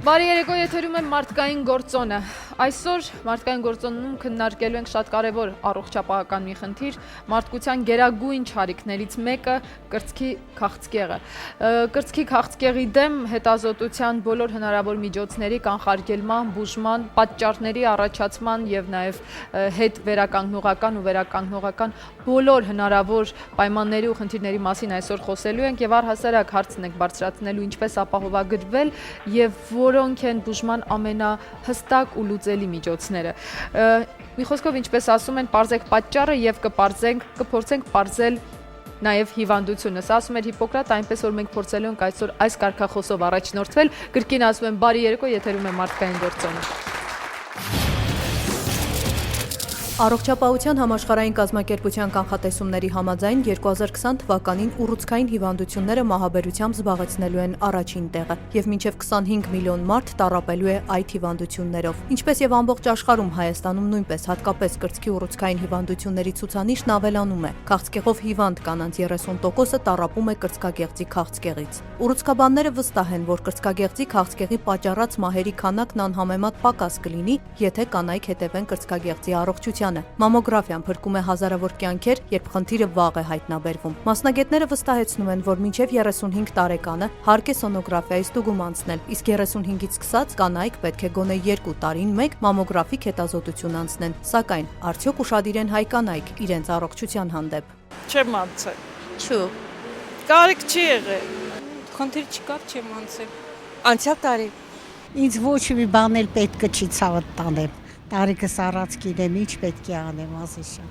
Բարի երեկո, եթերում է մարդկային գործոնը։ Այսօր մարդկային գործոնում քննարկելու ենք շատ կարևոր առողջապահական մի խնդիր, մարդկության գերագույն չարիքներից մեկը կրծքի քաղցկեղը։ Կրծքի քաղցկեղի դեմ հետազոտության բոլոր հնարավոր միջոցների կանխարգելման, բուժման, պատճառների առաջացման եւ նաեւ հետ վերականգնողական ու վերականգնողական բոլոր հնարավոր պայմանների ու խնդիրների մասին այսօր խոսելու ենք եւ առհասարակ հարցն ենք բարձրացնելու ինչպես ապահովագրվել եւ որոնք են բուժման ամենահստակ ու լուծելի միջոցները։ Մի խոսքով, ինչպես ասում են, պարզեք պատճառը եւ կփորձենք պարզել նաեւ հիվանդությունը։ Սա ասում էր Հիպոկրատ, այնպես որ մենք փորձելու ենք այսօր այս կարգախոսով առաջնորդվել։ Կրկին ասում եմ, բարի երեկո, եթերում է մարդկային գործոնը։ Առողջապահության համաշխարհային կազմակերպության կանխատեսումների համաձայն 2020 թվականին ուռուցքային հիվանդությունները մահաբերությամբ զբաղեցնելու են առաջին տեղը եւ մինչեւ 25 միլիոն մարդ տառապելու է այդ հիվանդություններով։ Ինչպես եւ ամբողջ աշխարհում, Հայաստանում նույնպես հատկապես կրծքի ուռուցքային հիվանդությունների ցուցանիշն ավելանում է։ Քաղցկեղով հիվանդ կանանց 30%-ը տառապում է կրծքագեղձի քաղցկեղից։ Ուռուցքաբանները վստահ են, որ կրծքագեղձի քաղցկեղի պատճառած մահերի քանակն անհամեմատ պակաս կլինի, եթե կանայք հետևեն կրծքագեղձի առողջությանը։ Մամոգրաֆիան փրկում է հազարավոր կյանքեր, երբ խնդիրը վաղ է հայտնաբերվում։ Մասնագետները վստահեցնում են, որ մինչև 35 տարեկանը հարկ է սոնոգրաֆիայի ստուգում անցնել, իսկ 35-ից սկսած կանայք պետք է գոնե 2 տարին մեկ մամոգրաֆիկ հետազոտություն անցնեն։ Սակայն արդյոք ուշադիր են հայ կանայք իրենց առողջության հանդեպ։ Չեմ անցել։ Չու։ Կարիք չի եղել։ Խնդիր չկար, չեմ անցել։ Անցյալ տարի։ Ինձ ոչ մի բան էլ պետք չի ցավդ տանեմ։ Տարիքս առած գիտեմ ինչ պետք է անեմ ասիշա։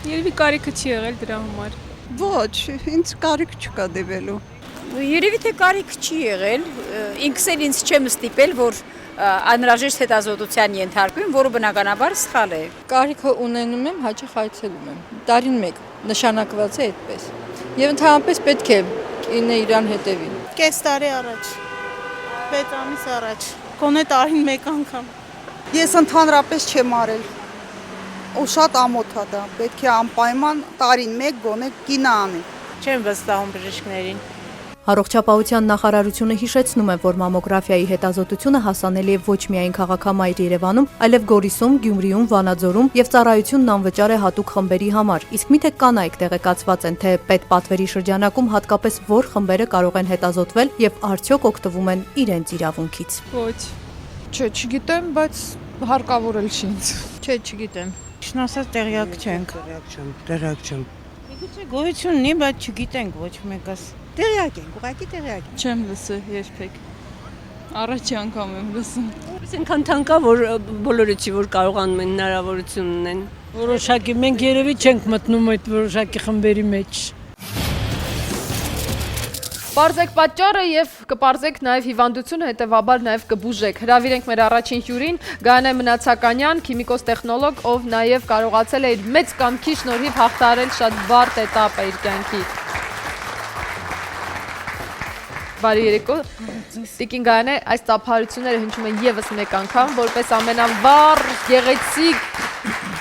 Երևի կարիքը չի եղել դրա համար։ Ոչ, ինձ կարիք չկա դեվելու։ Երևի թե կարիք չի եղել, ինքս էլ ինձ չեմ ստիպել, որ անհրաժեշտ հետազոտության ենթարկվեմ, որը բնականաբար սխալ է։ Կարիքը ունենում եմ, հաճախ այցելում եմ։ Տարին մեկ նշանակված է այդպես։ Եվ ընդհանրապես պետք է ինը իրան հետևի։ Կես տարի առաջ, 6 ամիս առաջ, գոնե տարին մեկ անգամ։ Ես ընդհանրապես չեմ արել։ Ու շատ ամոթ է դա, պետք է անպայման տարին մեկ գոնե կինը անի։ Չեմ վստահում բժիշկներին։ Առողջապահության նախարարությունը հիշեցնում է, որ մամոգրաֆիայի հետազոտությունը հասանելի է ոչ միայն քաղաքամայր Երևանում, այլև Գորիսում, Գյումրիում, Վանաձորում եւ ծառայությունն անվճար է հատուկ խմբերի համար։ Իսկ միթե կանայք տեղեկացված են, թե պետպատվերի շրջանակում հատկապես որ խմբերը կարող են հետազոտվել եւ արդյոք օգտվում են իրենց իրավունքից։ Ոչ։ Չէ, չգիտեմ, բայց հարկավոր էլ չի ինձ։ Չէ, չգիտեմ։ Ճիշտն ասած տեղյակ չենք։ Տեղյակ չեմ։ Միգուցե գոյություն ունի, բայց չգիտենք ոչ մեկս։ Տեղյակ ենք, ուղղակի տեղյակ։ Չեմ լսել երբեք։ Առաջի անգամ եմ լսում։ Այսինքն թանկա, որ բոլորը չի որ կարողանում են հնարավորություն ունեն։ Որոշակի մենք երևի չենք մտնում այդ որոշակի խմբերի մեջ։ Պարզեք պատճառը եւ կպարզեք նաեւ հիվանդությունը, հետեւաբար նաեւ կբուժեք։ Հրավիրենք մեր առաջին հյուրին, Գայանե Մնացականյան, քիմիկոս տեխնոլոգ, ով նաեւ կարողացել է իր մեծ կամքի շնորհիվ հաղթահարել շատ բարդ էտապը իր կյանքի։ Բարի երեկո։ Տիկին Գայանե, այս ծափահարությունները հնչում են եւս մեկ անգամ, որպես ամենավառ, գեղեցիկ,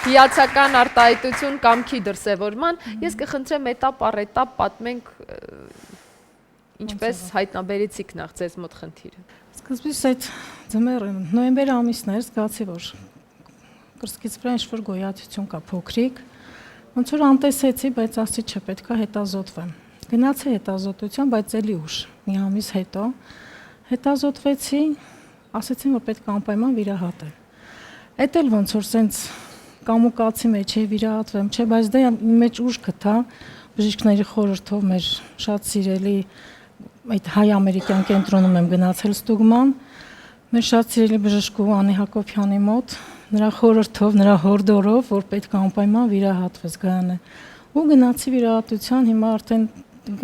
հիացական արտահայտություն կամքի դրսևորման։ Ես կխնդրեմ էտապ առ էտապ պատմենք ինչպես հայտնաբերեցիք նախ ձեզ մոտ խնդիրը։ Սկզբից այդ ձմեռը նոյեմբեր ամիսն էր, զգացի, որ կրծքից վրա ինչ-որ գոյացություն կա փոքրիկ։ Ոնց որ անտեսեցի, բայց ասի չէ, պետքա հետազոտվեմ։ Գնացի հետազոտության, բայց էլի ուշ, մի ամիս հետո հետազոտվեցի, ասեցին, որ պետք է անպայման վիրահատել։ Էդ էլ ոնց որ սենց կամուկացի մեջ է վիրահատվեմ, չէ, բայց դա մեջ ուժ գտա բժիշկների խորհրդով մեր շատ սիրելի այդ հայ-ամերիկյան կենտրոնում եմ գնացել ստուգման, մեր շատ սիրելի բժշկու Անի Հակոբյանի մոտ, նրա խորհրդով, նրա հորդորով, որ պետք է անպայման վիրահատվես Գայանե։ Ու գնացի վիրահատության, հիմա արդեն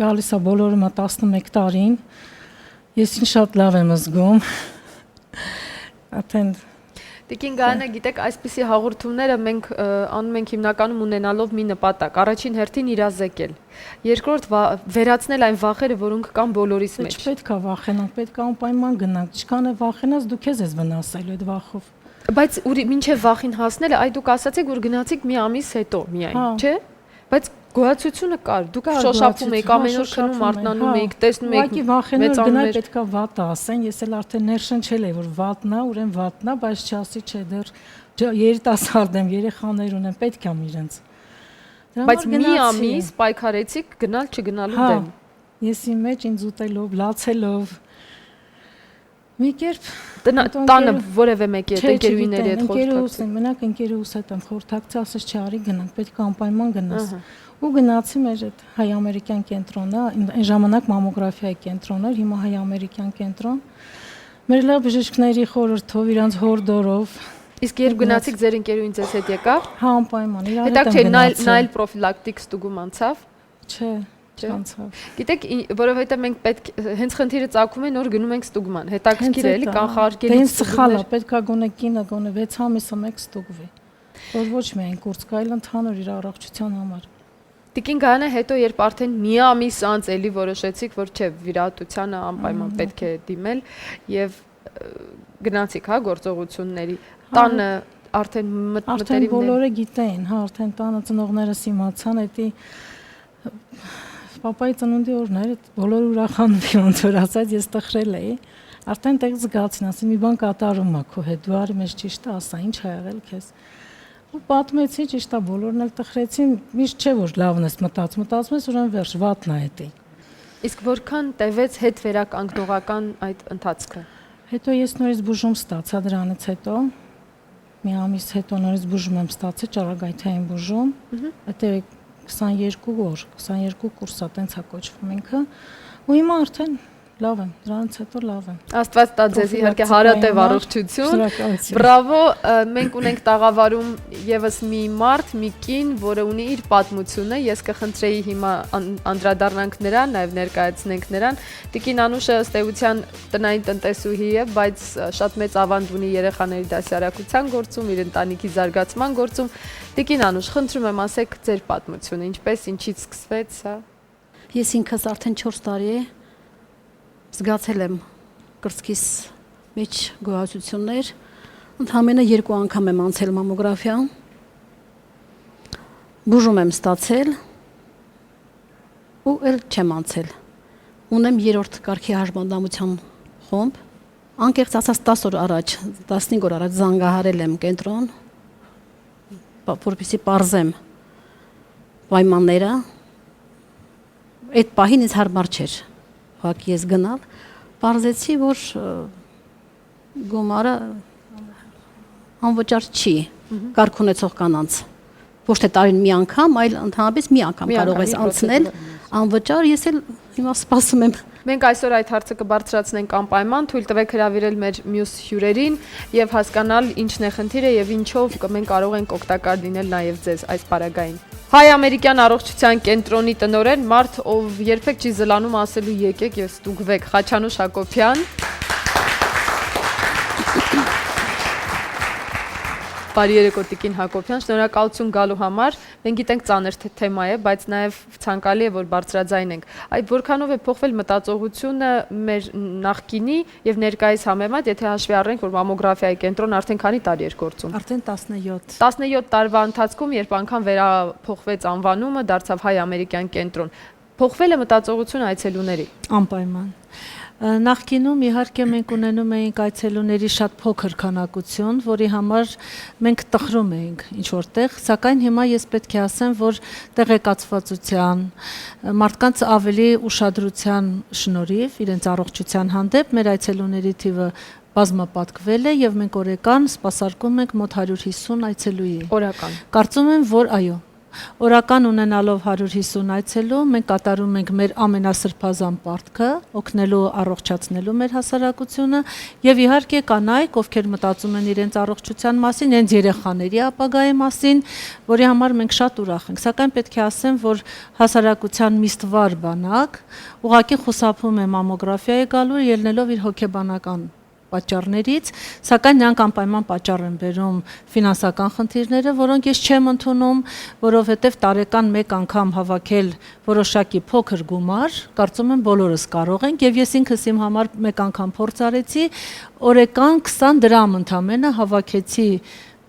գալիս է բոլորը 11 տարին, ես ինձ շատ լավ եմ զգում, արդեն Տիկին Գայանե, գիտեք, այսպիսի հաղորդումները մենք անում ենք հիմնականում ունենալով մի նպատակ, առաջին հերթին իրազեկել, երկրորդ վերացնել այն վախերը, որոնք կան բոլորիս մեջ։ Չպետք է վախենանք, պետք է անպայման գնանք, ինչքան է վախենաս, դու քեզ ես վնասելու այդ վախով։ Բայց մինչև վախին հասնելը, այ դուք ասացիք, որ գնացիք մի ամիս հետո միայն, չէ՞։ Բայց Գոհացությունը կար։ Դուք Կար շոշափում եք, ամեն օր շոշափում քնում, արթնանում հա։ եք, տեսնում եք, Ուղղակի վախենում եք մեծանում գնալ էր։ պետքա վատը ասեն, ես էլ արդեն ներշնչել եմ որ վատնա, ուրեմն վատնա, բայց չասի չէ դեռ երիտասարդ եմ, երեխաներ ունեմ, պետք է իրենց։ Բայց մի ամիս պայքարեցիք գնալ չգնալու դեմ։ Ես իմ մեջ ինձ ուտելով, լացելով մի կերպ Տանը որևէ մեկի հետ ընկերուների հետ խորհրդակցում։ Մենակ ընկերուհուս հետ եմ խորհրդակցի, ասես չի արի գնանք, պետք է անպայման գնաս։ Ու գնացի մեր այդ հայ-ամերիկյան կենտրոնը, այն ժամանակ մամոգրաֆիայի կենտրոն էր, հիմա հայ-ամերիկյան կենտրոն։ Մեր լավ բժիշկների խորհրդով, իրանց հորդորով։ Իսկ երբ գնացիք ձեր ընկերուին ձեզ հետ եկավ։ Հա, անպայման, իրար հետ Հետաքրքիր եմ գնացել։ նայլ պրոֆիլակտիկ ստուգում անցավ։ Չէ, չանցավ։ Գիտեք, որովհետեւ մենք պետք հենց խնդիրը ծագում է նոր գնում ենք ստուգման։ Հետաքրքիր է, էլի կանխարգելիչ։ Դե սխալ է, պետք է գոնե կինը գոնե 6 ամիսը մեկ ստուգվի։ Որ ոչ միայն կուրս կայլ ընդհանուր իր առողջության համար։ Տիկին Գայանե, հետո երբ արդեն մի ամիս անց էլի որոշեցիք, որ չէ, վիրահատությանը անպայման պետք է դիմել եւ գնացիք, հա, գործողությունների։ Տանը արդեն Արդեն բոլորը գիտեին, հա, արդեն տանը ծնողներս իմացան, էդի Պապայի ծնունդի օրն էր, բոլորը ուրախանում էին, ոնց որ ասած, ես տխրել էի։ Արդեն տեղ զգացին, ասի մի բան կատարում ա քո հետ, դու արի մեզ ճիշտ է, ասա, ինչ ա եղել քեզ։ Ու պատմեցի, ճիշտ է, բոլորն էլ տխրեցին, միշտ չէ որ լավն ես մտածում ես, ուրեմն վերջ, վատն է էդի։ Իսկ որքան տևեց հետ վերականգնողական այդ ընթացքը։ Հետո ես նորից բուժում ստացա դրանից հետո։ Մի ամիս հետո նորից բուժում եմ ստացել, ճառագայթային բուժում։ Այդտեղ 22 օր, 22 կուրս է, տենց է կոչվում ինքը։ Ու հիմա արդեն լավ եմ, դրանից հետո լավ եմ։ Աստված տա ձեզ իհարկե հարատև առողջություն։ Բրավո, մենք ունենք տաղավարում եւս մի մարդ, մի կին, որը ունի իր պատմությունը։ Ես կխնդրեի հիմա անդրադառնանք նրան, նաեւ ներկայացնենք նրան։ Տիկին Անուշը ըստ էության տնային տնտեսուհի է, բայց շատ մեծ ավանդ ունի երեխաների դասյարակության գործում, իր ընտանիքի զարգացման գործում։ Տիկին Անուշ, խնդրում եմ ասեք ձեր պատմությունը, ինչպես, ինչից սկսվեց սա։ Ես ինքս արդեն 4 տարի է զգացել եմ կրծքիս մեջ գոհացություններ, ընդամենը 2 անգամ եմ անցել մամոգրաֆիա, բուժում եմ ստացել ու էլ չեմ անցել։ Ունեմ 3-րդ կարգի հաշմանդամության խումբ, անկեղծ ասած 10 օր առաջ, 15 օր առաջ զանգահարել եմ կենտրոն, որպեսզի պարզեմ պայմանները, այդ պահին ինձ հարմար չէր։ Ուղղակի ես գնալ, պարզեցի, որ գումարը անվճար չի, կարգ ունեցող կանանց։ Ոչ թե տարին մի անգամ, այլ ընդհանրապես մի անգամ կարող ես անցնել անվճար, ես էլ հիմա սպասում եմ։ Մենք այսօր այդ հարցը կբարձրացնենք անպայման, թույլ տվեք հրավիրել մեր մյուս հյուրերին եւ հասկանալ ինչն է խնդիրը եւ ինչով մենք կարող ենք օգտակար լինել նաեւ ձեզ այս պարագային։ Հայ-ամերիկյան առողջության կենտրոնի տնօրեն, մարդ, ով երբեք չի զլանում ասելու եկեք եւ ստուգվեք, Խաչանուշ Հակոբյան։ Բարի երեկո Տիկին Հակոբյան, շնորհակալություն գալու համար։ Մենք գիտենք ծանր թեմա է, բայց նաև ցանկալի է, որ բարձրաձայնենք։ Այդ որքանով է փոխվել մտածողությունը մեր նախկինի եւ ներկայիս համեմատ, եթե հաշվի առնենք, որ մամոգրաֆիայի կենտրոնն արդեն քանի տարի էր գործում։ Արդեն 17։ 17 տարվա ընթացքում, երբ անգամ վերափոխվեց անվանումը, դարձավ Հայ-ամերիկյան կենտրոն։ Փոխվել է մտածողությունը այցելուների։ Անպայման։ Նախկինում իհարկե մենք ունենում էինք այցելուների շատ փոքր քանակություն, որի համար մենք տխրում էինք ինչ որտեղ, սակայն հիմա ես պետք է ասեմ, որ տեղեկացվածության, մարդկանց ավելի ուշադրության շնորհիվ իրենց առողջության հանդեպ մեր այցելուների թիվը բազմապատկվել է եւ մենք օրական սպասարկում ենք մոտ 150 այցելուի։ Օրական։ Կարծում եմ, որ այո, օրական ունենալով 150 այցելու, մենք կատարում ենք մեր ամենասրբազան պարտքը, օգնելու առողջացնելու մեր հասարակությունը եւ իհարկե կանայք, ովքեր մտածում են իրենց առողջության մասին, իրենց երեխաների ապագայի մասին, որի համար մենք շատ ուրախ ենք։ Սակայն պետք է ասեմ, որ հասարակության մի ստվար բանակ ուղղակի խուսափում է մամոգրաֆիայի գալու, ելնելով իր հոգեբանական պատճառներից, սակայն նրանք անպայման պատճառ են բերում ֆինանսական խնդիրները, որոնք ես չեմ ընդունում, որովհետև տարեկան մեկ անգամ հավաքել որոշակի փոքր գումար, կարծում եմ բոլորս կարող ենք, եւ ես ինքս իմ համար մեկ անգամ փորձ արեցի, օրական 20 դրամ ընդամենը հավաքեցի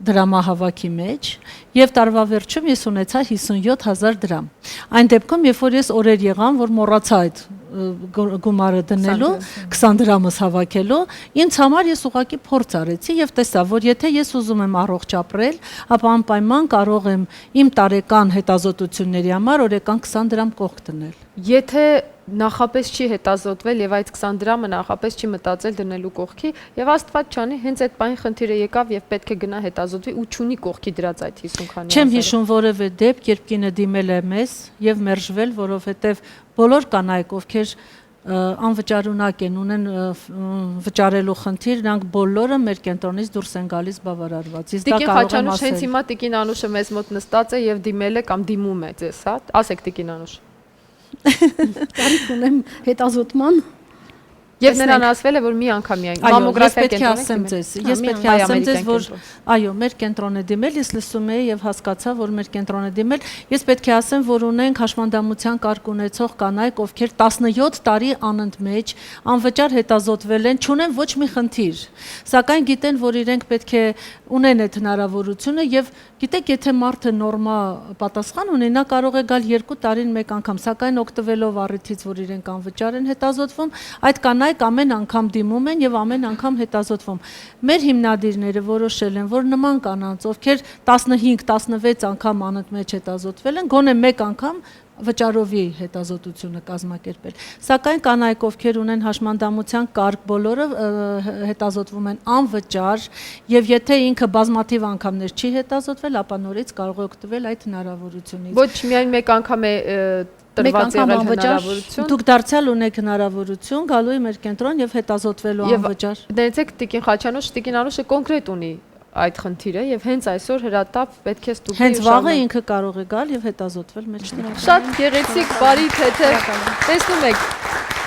դրամահավաքի մեջ եւ տարվա վերջում ես ունեցա 57000 դրամ։ Այն դեպքում, երբ որ ես օրեր եղան, որ մոռացա այդ գումարը դնելու, 20 դրամս հավաքելու, ինձ համար ես ուղղակի փորձ արեցի եւ տեսա, որ եթե ես ուզում եմ առողջ ապրել, ապա անպայման կարող եմ իմ տարեկան հետազոտությունների համար օրական 20 դրամ կողք դնել։ Եթե նախապես չի հետազոտվել եւ այդ 20 դրամը նախապես չի մտածել դնելու կողքի եւ Աստված չանի, հենց այդ բանի խնդիրը եկավ եւ պետք է գնա հետազոտվի ու չունի կողքի դրած այդ 50 քանի։ Չեմ հիշում որևէ դեպք, երբ կինը դիմել է մեզ եւ մերժվել, որովհետեւ բոլոր կանայք, ովքեր անվճարունակ են, ունեն վճարելու խնդիր, նրանք բոլորը մեր կենտրոնից դուրս են գալիս բավարարված։ Իսկ դա կարող եմ ասել։ Հենց հիմա Տիկին Անուշը մեզ մոտ նստած է եւ դիմել է կամ դիմում է ձեզ, հա։ Ասեք Տիկին Անուշ։ Կարիք ունեմ հետազոտման։ Եվ նրան ասվել է, որ մի անգամ միայն մամոգրաֆիա կենտրոնը։ Ես պետք է ասեմ ձեզ, որ այո, մեր կենտրոնը դիմել, ես լսում եի եւ հասկացա, որ մեր կենտրոնը դիմել, ես պետք է ասեմ, որ ունենք հաշմանդամության կարգ ունեցող կանայք, ովքեր 17 տարի անընդմեջ անվճար հետազոտվել են, չունեն ոչ մի խնդիր, սակայն գիտեն, որ իրենք պետք է ունեն այդ հնարավորությունը եւ գիտեք, եթե մարդը նորմա պատասխան ունի, նա կարող է գալ 2 տարին մեկ անգամ, սակայն օգտվելով առիթից, որ իրենք անվճար են հետազոտվում, այդ կանայք ամեն անգամ դիմում են եւ ամեն անգամ հետազոտվում։ Մեր հիմնադիրները որոշել են, որ նման կանանց, ովքեր 15-16 անգամ անընդմեջ հետազոտվել են, գոնե մեկ անգամ վճարովի հետազոտությունը կազմակերպել։ Սակայն կանայք, ովքեր ունեն հաշմանդամության կարգ, բոլորը հետազոտվում են անվճար եւ եթե ինքը բազմաթիվ անգամներ չի հետազոտվել, ապա նորից կարող է օգտվել այդ հնարավորությունից։ Ոչ միայն մեկ անգամ է տրված եղել հնարավորություն։ Դուք դարձյալ ունեք հնարավորություն գալու մեր կենտրոն եւ հետազոտվելու անվճար։ Դերեցեք Տիկին Խաչանոш, Տիկին Անուշը կոնկրետ ունի այդ խնդիրը եւ հենց այսօր հրատապ պետք է ստուգի։ Հենց վաղը ինքը կարող է գալ եւ հետազոտվել մեր շտապ։ Շատ գեղեցիկ, բարի թեթև։ Տեսնում եք,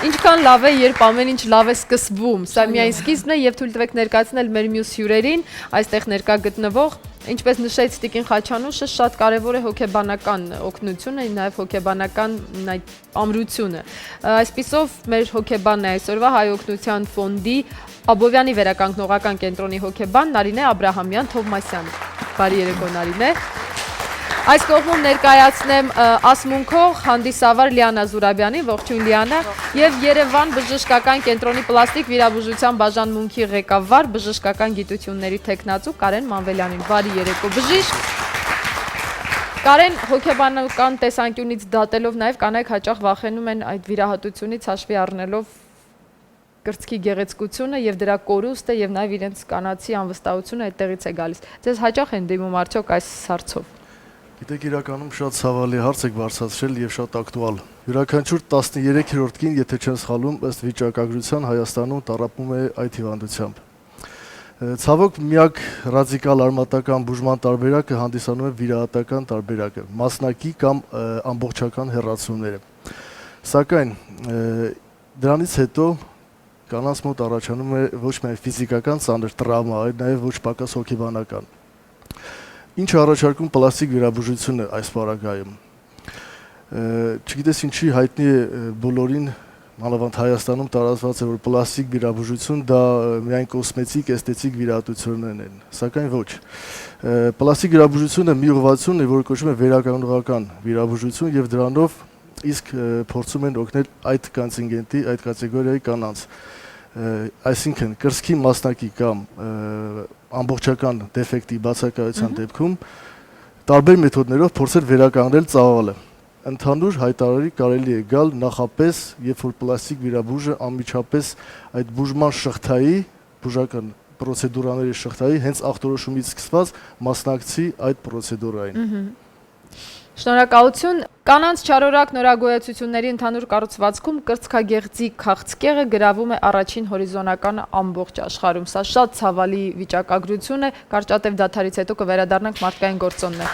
ինչքան լավ է, երբ ամեն ինչ լավ է սկսվում։ Սա միայն սկիզբն է եւ թույլ տվեք ներկայացնել մեր մյուս հյուրերին, այստեղ ներկա գտնվող, ինչպես նշեց Տիկին Խաչանուշը, շատ կարեւոր է հոգեբանական օգնությունը, նաեւ հոգեբանական այդ ամրությունը։ Այսպիսով մեր հոգեբանն է այսօրվա Հայ օգնության ֆոնդի Աբովյանի վերականգնողական կենտրոնի հոգեբան Նարինե Աբրահամյան Թովմասյան։ Բարի երեկո Նարինե։ Այս կողմում ներկայացնեմ ասմունքող հանդիսավար Լիանա Զուրաբյանին, ողջույն Լիանա, եւ Երևան բժշկական կենտրոնի պլաստիկ վիրաբուժության բաժանմունքի ղեկավար բժշկական գիտությունների թեկնածու Կարեն Մանվելյանին։ Բարի երեկո բժիշկ։ Կարեն, հոգեբանական տեսանկյունից դատելով նաեւ կանայք հաճախ վախենում են այդ վիրահատությունից հաշվի առնելով կրծքի գեղեցկությունը եւ դրա կորուստը եւ նաեւ իրենց կանացի անվստահությունը այդտեղից է գալիս։ Ձեզ հաճախ են դիմում արդյոք այս հարցով։ Գիտեք, իրականում շատ ցավալի հարց եք բարձրացրել եւ շատ ակտուալ։ Յուրաքանչյուր 13-րդ կին, եթե չեմ սխալվում, ըստ վիճակագրության Հայաստանում տառապում է այդ հիվանդությամբ։ Ցավոք միակ ռադիկալ արմատական բուժման տարբերակը հանդիսանում է վիրահատական տարբերակը, մասնակի կամ ամբողջական հեռացումները։ Սակայն դրանից հետո կանանց մոտ առաջանում է ոչ միայն ֆիզիկական ծանր տրավմա, այլ նաեւ ոչ պակաս հոգեբանական։ Ինչ առաջարկում պլաստիկ վիրաբուժությունը այս պարագայում։ Չգիտես ինչի հայտնի է բոլորին, մանավանդ Հայաստանում տարածված է, որ պլաստիկ վիրաբուժություն դա միայն կոսմետիկ, էսթետիկ վիրահատություններն են, սակայն ոչ։ Պլաստիկ վիրաբուժությունը մի ուղղվածություն է, որը կոչվում է վերականգնողական վիրաբուժություն եւ դրանով իսկ փորձում են օգնել այդ կոնտինգենտի, այդ կատեգորիայի կանանց։ Այսինքն կրծքի մասնակի կամ ամբողջական դեֆեկտի բացակայության դեպքում տարբեր մեթոդներով փորձել վերականգնել ծավալը։ Ընդհանուր հայտարարի կարելի է գալ նախապես, երբ որ պլաստիկ վիրաբուժը անմիջապես այդ բուժման շղթայի, բուժական պրոցեդուրաների շղթայի հենց ախտորոշումից սկսված մասնակցի այդ պրոցեդուրային։ Շնորհակալություն։ Կանանց չարորակ նորագոյացությունների ընդհանուր կառուցվածքում կրծքագեղձի քաղցկեղը գրավում է առաջին հորիզոնականը ամբողջ աշխարհում։ Սա շատ ցավալի վիճակագրություն է։ Կարճատև դադարից հետո կվերադառնանք մարդկային գործոններ։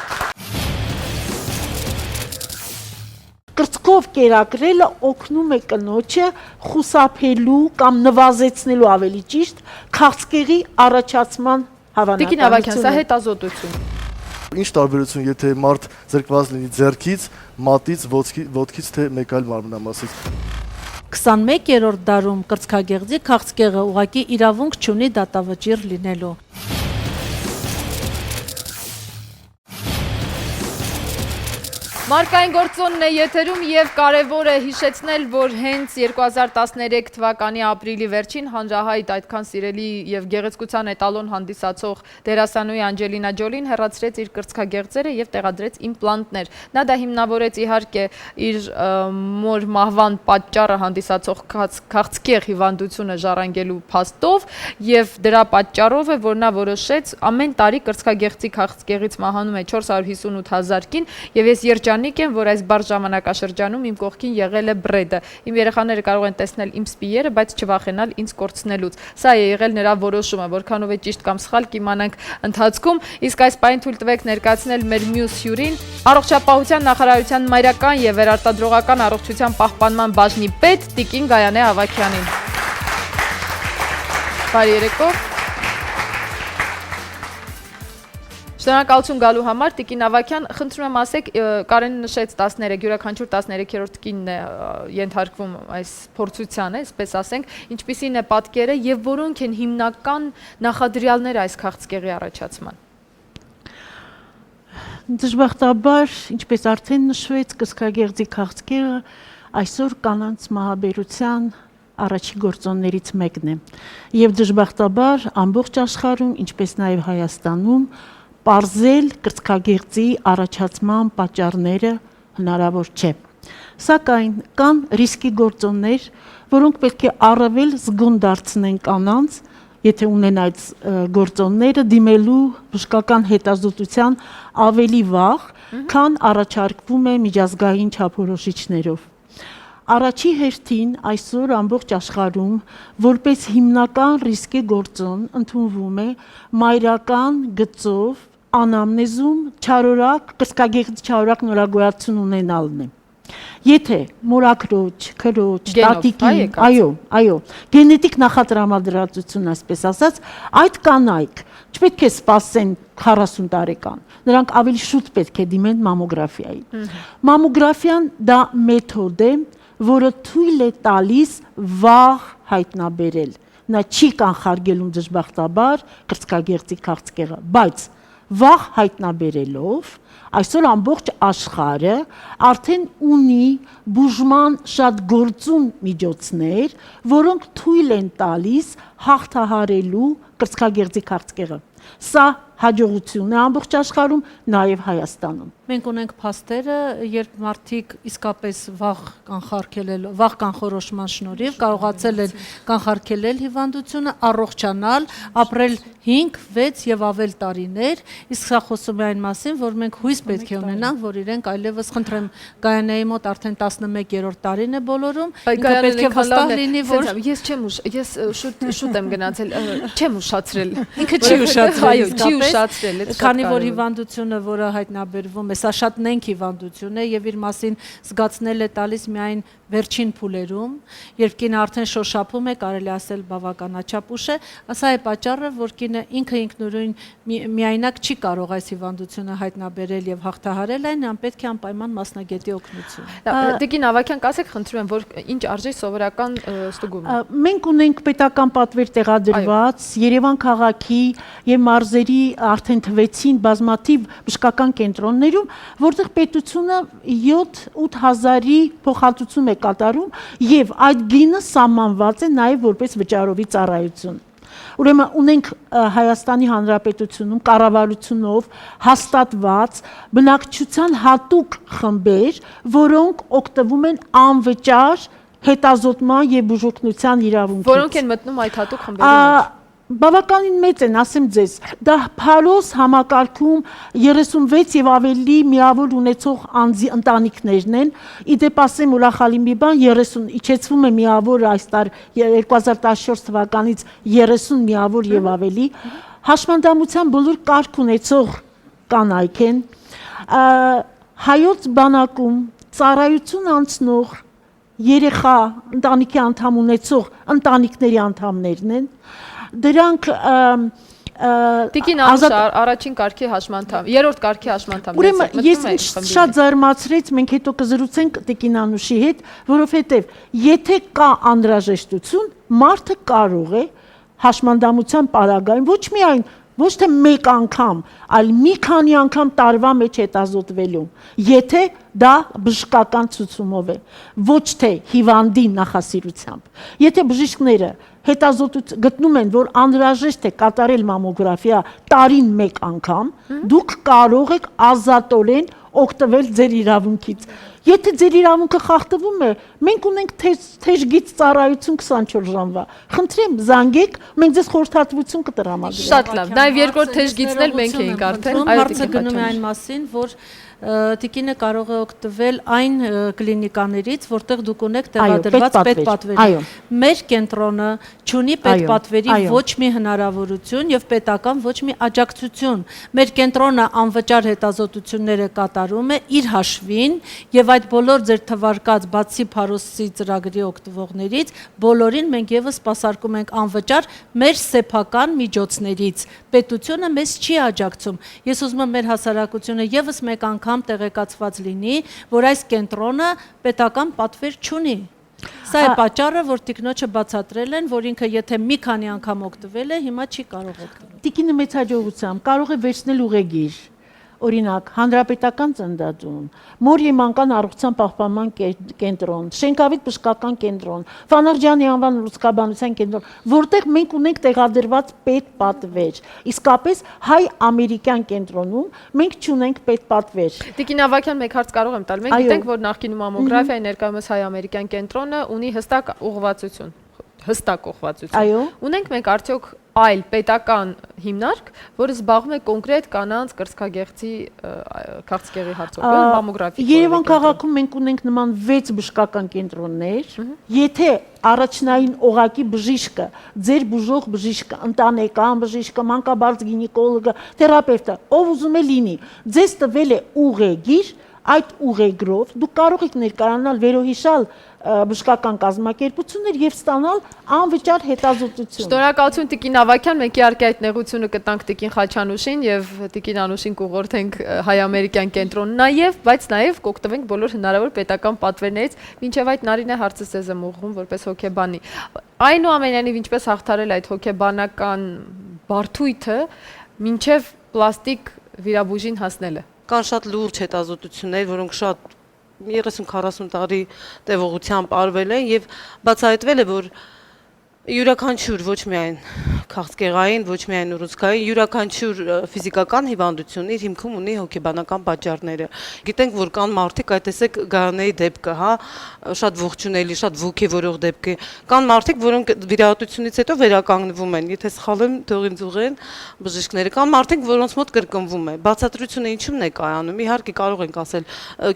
Կրծքով կերակրելը օգնում է կնոջը խուսափելու կամ նվազեցնելու ավելի ճիշտ քաղցկեղի առաջացման հավանականությունը։ Տիկին Ավագյան, սա հետազոտություն։ Ինչ տարբերություն, եթե մարդ զրկված լինի ձեռքից, մատից, ոտքից, թե մեկ այլ մարմնամասից։ 21-րդ դարում կրծքագեղձի քաղցկեղը ուղղակի իրավունք չունի դատավճիռ լինելու։ Մարկային գործոնն է եթերում եւ կարեւոր է հիշեցնել, որ հենց 2013 թվականի ապրիլի վերջին հանրահայտ այդքան սիրելի եւ գեղեցկության էտալոն հանդիսացող դերասանուհի Անջելինա Ջոլին հեռացրեց իր կրծքագեղձերը եւ տեղադրեց իմպլանտներ։ Նա դա հիմնավորեց իհարկե իր մոր մահվան պատճառը հանդիսացող քաղցկեղ հիվանդությունը ժառանգելու փաստով եւ դրա պատճառով է, որ նա որոշեց ամեն տարի կրծքագեղձի քաղցկեղից մահանում է 458,000 կին եւ ես երջանիկ եմ, որ այս բարձ ժամանակաշրջանում իմ կողքին եղել է Բրեդը։ Իմ երեխաները կարող են տեսնել իմ սպիերը, բայց չվախենալ ինձ կորցնելուց։ Սա է եղել նրա որոշումը, որքանով է ճիշտ կամ սխալ կիմանանք ընթացքում։ Իսկ այս պահին թույլ տվեք ներկայացնել մեր մյուս հյուրին, Առողջապահության նախարարության մայրական եւ վերարտադրողական առողջության պահպանման բաժնի պետ Տիկին Գայանե Ավագյանին։ Բարի երեկո։ Շնորհակալություն գալու համար, Տիկին Ավագյան, խնդրում եմ ասեք, Կարենը նշեց 13, յուրաքանչյուր 13-րդ կինն է ենթարկվում այս փորձությանը, այսպես ասենք, ինչպիսին է պատկերը եւ որոնք են հիմնական նախադրյալները այս քաղցկեղի առաջացման։ Դժբախտաբար, ինչպես արդեն նշվեց, կրծքագեղձի քաղցկեղը այսօր կանանց մահաբերության առաջի գործոններից մեկն է։ Եվ դժբախտաբար ամբողջ աշխարհում, ինչպես նաև Հայաստանում, պարզել կրծքագեղձի առաջացման պատճառները հնարավոր չէ։ Սակայն կան ռիսկի գործոններ, որոնք պետք է առավել զգոն դարձնեն կանանց, եթե ունեն այդ գործոնները դիմելու բժշկական հետազոտության ավելի վաղ, քան առաջարկվում է միջազգային չափորոշիչներով։ Առաջի հերթին այսօր ամբողջ աշխարհում որպես հիմնական ռիսկի գործոն ընդունվում է մայրական գծով անամնեզում կրծքագեղձի չարորակ նորագոյացություն ունենալն է։ Եթե մորաքրոջ, քրոջ, տատիկին, այո, գենետիկ նախատրամադրվածություն, այսպես ասած, այդ կանայք չպետք է սպասեն 40 տարեկան, նրանք ավելի շուտ պետք է դիմեն մամոգրաֆիայի։ Մամոգրաֆիան դա մեթոդ է, որը թույլ է տալիս վաղ հայտնաբերել։ Նա չի կանխարգելում դժբախտաբար կրծքագեղձի քաղցկեղը, բայց վաղ հայտնաբերելով այսօր ամբողջ աշխարհը արդեն ունի բուժման շատ գործուն միջոցներ, որոնք թույլ են տալիս հաղթահարելու կրծքագեղձի քաղցկեղը։ Սա հաջողություն է ամբողջ աշխարհում, նաև Հայաստանում։ Մենք ունենք փաստերը, երբ մարդիկ իսկապես վաղ կանխորոշման շնորհիվ կարողացել են կանխարգելել հիվանդությունը, առողջանալ, ապրել 5, 6 եւ ավել տարիներ, իսկ սա խոսում է այն մասին, որ մենք հույս պետք է ունենանք, որ իրենք այլևս խնդրեմ Գայանեի մոտ արդեն 11-րդ տարին է բոլորում, ինքը պետք է վստահ լինի, որ ես շուտ եմ գնացել, չեմ ուշացրել։ Ինքը չի ուշացրել, այո, չի ուշացրել, քանի որ հիվանդությունը, որը հայտնաբերվում է, սա շատ նենք հիվանդություն է եւ իր մասին զգացնել է տալիս միայն վերջին փուլերում, երբ կինը արդեն շոշափում է, կարելի ասել բավականաչափ ուշ է, սա է պատճառը, որ կինը ինքը ինքնուրույն միայնակ չի կարող այս հիվանդությունը հայտնաբերել եւ հաղթահարել այն, ան պետք է անպայման մասնագետի օգնություն։ Տիկին Ավագյան, կասեք, խնդրում եմ, որ ինչ արժի սովորական ստուգումը։ Մենք ունենք պետական պատվեր տեղադրված Երևան քաղաքի եւ մարզերի արդեն թվեցին բազմաթիվ բժշկական կենտրոններում, որտեղ պետությունը 7-8000-ի փոխհատուցում է կատարում եւ այդ գինը սահմանված է նաեւ որպես վճարովի ծառայություն։ Ուրեմն ունենք Հայաստանի Հանրապետությունում կառավարությունով հաստատված բնակչության հատուկ խմբեր, որոնք օգտվում են անվճար հետազոտման եւ բուժօգնության իրավունքից։ Որոնք են մտնում այդ հատուկ խմբերի մեջ։ Բավականին մեծ են, ասեմ ձեզ, դա Փարոս համակարգում 36 եւ ավելի միավոր ունեցող անձի ընտանիքներն են, իդեպ ասեմ ուրախալի մի բան, 30 իջեցվում է միավոր այս տար 2014 թվականից 30 միավոր եւ ավելի, հաշմանդամության բոլոր կարգ ունեցող կանայք են, հայոց բանակում ծառայություն անցնող երեխա ընտանիքի անդամ ունեցող ընտանիքների անդամներն են, դրանք Տիկին Անուշ առաջին կարգի հաշմանդամ, երրորդ կարգի հաշմանդամ։ Ուրեմն ես շատ զարմացրեց, մենք հետո կզրուցենք Տիկին Անուշի հետ, որովհետև եթե կա անհրաժեշտություն, մարդը կարող է հաշմանդամության պարագայում ոչ միայն ոչ թե մեկ անգամ, այլ մի քանի անգամ տարվա մեջ հետազոտվելու, եթե դա բժշկական ցուցումով է, ոչ թե հիվանդի նախասիրությամբ։ Եթե բժիշկները գտնում են, որ անհրաժեշտ է կատարել մամոգրաֆիա տարին մեկ անգամ, դուք կարող եք ազատորեն օգտվել ձեր իրավունքից։ Եթե ձեր իրավունքը խախտվում է, մենք ունենք թեժգից ծառայություն 24 ժամվա։ Խնդրեմ, զանգեք, մենք ձեզ խորհրդատվություն կտրամադրենք։ Շատ լավ։ Նաև երկրորդ թեժգիծն էլ մենք էինք արդեն։ Հարցը գնում է այն մասին, որ տիկինը կարող է օգտվել այն կլինիկաներից, որտեղ դուք ունեք տեղադրված պետպատվերի։ Մեր կենտրոնը չունի պետպատվերի ոչ մի հնարավորություն եւ պետական ոչ մի աջակցություն։ Մեր կենտրոնը անվճար հետազոտությունները կատարում է իր հաշվին եւ այդ բոլոր ձեր թվարկած բացի Փարոսի ծրագրի օգտվողներից բոլորին մենք եւս սպասարկում ենք անվճար մեր սեփական միջոցներից։ Պետությունը մեզ չի աջակցում։ Ես ուզում եմ մեր հասարակությունը եւս մեկ անգամ տեղեկացված լինի, որ այս կենտրոնը պետական պատվեր չունի։ Սա է պատճառը, որ տիկնոջը բացատրել են, որ ինքը եթե մի քանի անգամ օգտվել է, հիմա չի կարող օգտվել։ Տիկինը մեծ հաջողությամբ կարող է վերցնել ուղեգիր, օրինակ, հանրապետական ծննդատուն, մոր եւ մանկան առողջության պահպանման կենտրոն, Շենքավիթ բժշկական կենտրոն, Վանարջյանի անվան լուսկաբանության կենտրոն, որտեղ մենք ունենք տեղադրված պետպատվեր։ Իսկապես հայ-ամերիկյան կենտրոնում մենք չունենք պետպատվեր։ Տիկին Ավագյան, մեկ հարց կարող եմ տալ։ Մենք գիտենք, որ նախկինում մամոգրաֆիայի ներկայումս հայ-ամերիկյան կենտրոնը ունի հստակ ուղղվածություն։ Ունենք մենք արդյոք այլ պետական հիմնարկ, որը զբաղվում է կոնկրետ կանանց կրծքագեղձի քաղցկեղի հարցով, մամոգրաֆի։ Երևան քաղաքում մենք ունենք նման 6 բժշկական կենտրոններ։ Եթե առաջնային օղակի բժիշկը, ձեր բուժող բժիշկը, ընտանեկան բժիշկը, մանկաբարձ գինեկոլոգը, թերապևտը, ով ուզում է լինի, ձեզ տվել է ուղեգիր, այդ ուղեգրով դուք կարող եք ներկայանալ վերոհիշալ բժշկական կազմակերպություններ եւ ստանալ անվճար հետազոտություն։ Շնորհակալություն Տիկին Ավագյան, մենք իհարկե այդ նեղությունը կտանք Տիկին Խաչանուշին եւ Տիկին Անուշին կուղղորդենք հայ-ամերիկյան կենտրոն նաեւ, բայց նաեւ կօգտվենք բոլոր հնարավոր պետական պատվերներից, մինչեւ այդ Նարինե հարցը ձեզ եմ ուղղում որպես հոգեբանի։ Այնուամենայնիվ ինչպես հաղթարել այդ հոգեբանական բարդույթը մինչեւ պլաստիկ վիրաբույժին հասնելը։ Կան շատ լուրջ հետազոտություններ, որոնք շատ 30-40 տարի տևողությամբ արվել են եւ բացահայտվել է, որ յուրաքանչյուր ոչ միայն քաղցկեղային, ոչ միայն ուռուցքային, յուրաքանչյուր ֆիզիկական հիվանդություն իր հիմքում ունի հոգեբանական պատճառները։ Գիտենք, որ կան մարդիկ, այդ տեսեք Գարանեի դեպքը, հա, շատ ողջունելի, շատ ոգևորող դեպք է։ Կան մարդիկ, որոնք վիրահատությունից հետո վերականգնվում են, եթե սխալ եմ, թող ինձ ուղղեն բժիշկները։ Կան մարդիկ, որոնց մոտ կրկնվում է։ Բացատրությունը ինչու՞մն է կայանում։ Իհարկե կարող ենք ասել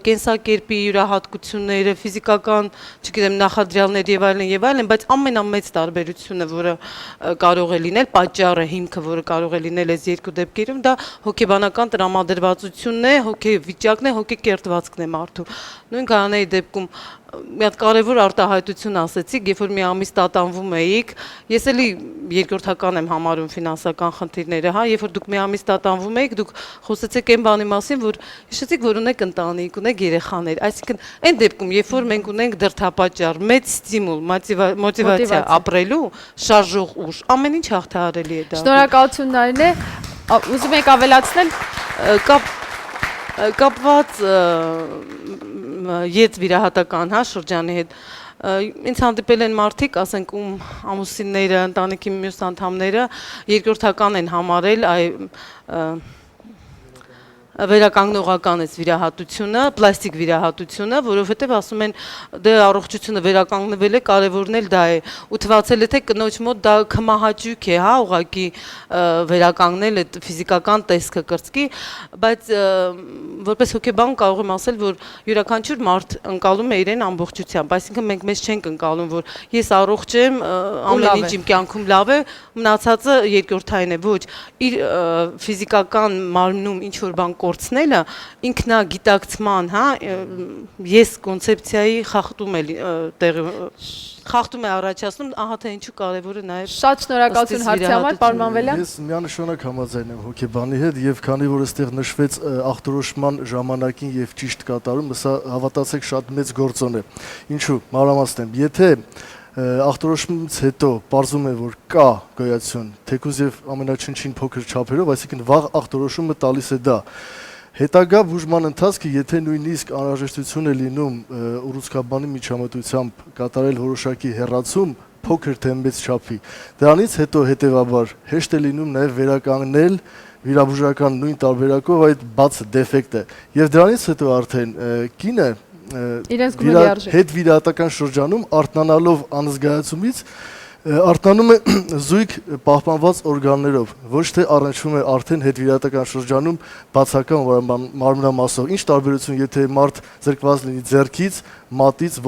կենսակերպի յուրահատկությունները, ֆիզիկական, չգիտեմ, նախադրյալներ եւ այլն, բայց ամենամեծ տարբերությունը, որը կարող է լինել, պատճառը, հիմքը, որը կարող է լինել այս երկու դեպքերում, դա հոգեբանական տրամադրվածությունն է, հոգեվիճակն է, հոգեկերտվածքն է մարդու։ Նույն Գարանեի դեպքում մի հատ կարևոր արտահայտություն ասեցիք, երբ որ մի ամիս տատանվում էիք, ես էլի երկրորդական եմ համարում ֆինանսական խնդիրները, հա, երբ որ դուք մի ամիս տատանվում էիք, դուք խոսեցիք այն բանի մասին, որ հիշեցիք, որ ունեք ընտանիք, ունեք երեխաներ, այսինքն այն դեպքում, երբ որ մենք ունենք դրդապատճառ, մեծ ստիմուլ, մոտիվացիա ապրելու, շարժող ուժ, ամեն ինչ հաղթահարելի է դա։ Շնորհակալություն Նարինե, ուզում եք ավելացնել կապված ետ վիրահատական, հա, շրջանի հետ, ինձ հանդիպել են մարդիկ, ասենք ում ամուսինները, ընտանիքի մյուս անդամները երկրորդական են համարել վերականգնողական էս վիրահատությունը, պլաստիկ վիրահատությունը, որովհետև ասում են դե առողջությունը վերականգնվել է, կարևորն էլ դա է, ու թվացել է թե կնոջ մոտ դա քմահաճույք է, հա, ուղղակի վերականգնել այդ ֆիզիկական տեսքը կրծքի, բայց որպես հոգեբան կարող եմ ասել, որ յուրաքանչյուր մարդ ընկալում է իրեն ամբողջությամբ, այսինքն մենք մեզ չենք ընկալում, որ ես առողջ եմ, ամեն ինչ իմ կյանքում լավ է, մնացածը երկրորդային է, ոչ, իր ֆիզիկական մարմնում ինչ որ բան կորցնելը ինքնագիտակցման, հա, ես կոնցեպցիայի խախտում է առաջացնում, ահա թե ինչու կարևոր է նաև։ Շատ շնորհակալություն հարցի համար, պարոն Մանվելյան։ Ես միանշանակ համաձայն եմ հոգեբանի հետ եւ քանի որ այստեղ նշվեց ախտորոշման ժամանակին եւ ճիշտ կատարումը, սա հավատացեք շատ մեծ գործոն է։ Ինչու՞, մանրամասնեմ, եթե ախտորոշումից հետո պարզում է, որ կա գոյացիոն, թեկուզ եւ ամենաչնչին փոքր չափերով, այսինքն վաղ ախտորոշումը տալիս է դա։ Հետագա բուժման ընթացքը, եթե նույնիսկ անհրաժեշտություն է լինում ուռուցքաբանի միջամտությամբ կատարել որոշակի հեռացում, փոքր թե մեծ չափի, դրանից հետո հետեւաբար հեշտ է լինում նաեւ վերականգնել վիրաբուժական նույն տարբերակով այդ բաց դեֆեկտը։ Եվ դրանից հետո արդեն կինը հետ վիրահատական շրջանում արթնանալով անզգայացումից արթնանում է զույգ պահպանված օրգաններով, ոչ թե առնչվում է արդեն հետ վիրահատական շրջանում բացական մարմնամասով։ Ինչ տարբերություն, եթե մարդ զրկված լինի ձեռքից, մատից,